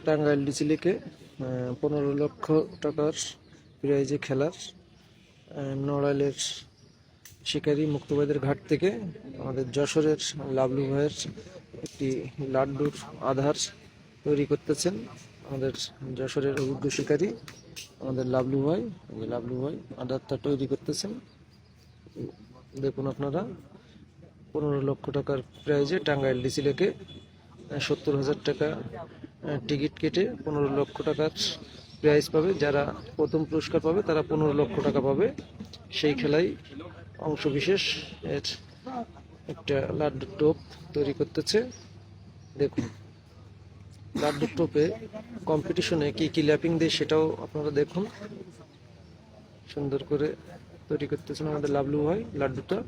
টাঙ্গাইল ডিসিলিকে 15 লক্ষ টাকার প্রাইজে খেলার নড়াইলের শিকারী মুক্তবাইদের ঘাট থেকে আমাদের যশোরের লাবলু ভাইয়ের একটি লাড্ডুর আধার তৈরি করতেছেন আমাদের যশোরের অভিজ্ঞ শিকারী আমাদের লাবলু ভাই। লাবলু ভাই আধারটা তৈরি করতেছেন, দেখুন আপনারা। 15 লক্ষ টাকার প্রাইজে টাঙ্গাইল ডিসিলেকে 70,000 টাকা টিকিট কেটে 15 লক্ষ টাকার প্রাইজ পাবে। যারা প্রথম পুরস্কার পাবে তারা 15 লক্ষ টাকা পাবে। সেই খেলায় অংশবিশেষ এর একটা লাড্ডুর টোপ তৈরি করতেছে। দেখুন লাড্ডুর টোপে কম্পিটিশনে কি কি ল্যাপিং দেয় সেটাও আপনারা দেখুন। সুন্দর করে তৈরি করতেছেন আমাদের লাবলু ভাই লাড্ডুটা।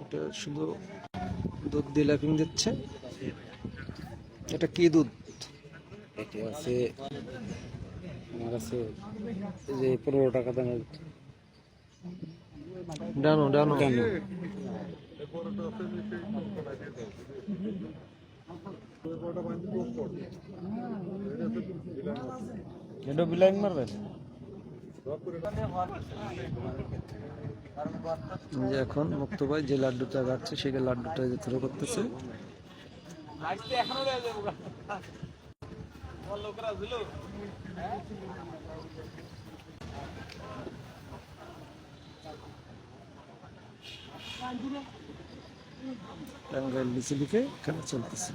এটা শুধু দুধ দিয়ে ল্যাপিং দিচ্ছে। এটা কি দুধ? এটা আছে আমার কাছে যে 15 টাকা দামের ডানো ডানো ডানো। এটা বিলাইন মারবেন। যে এখন মুক্ত ভাই যে লাড্ডুটা কাটছে সেই লাড্ডুটা যে থ্রো করতেছে। টাঙ্গাইল ডিসিলিকে খেলা চলতেছে।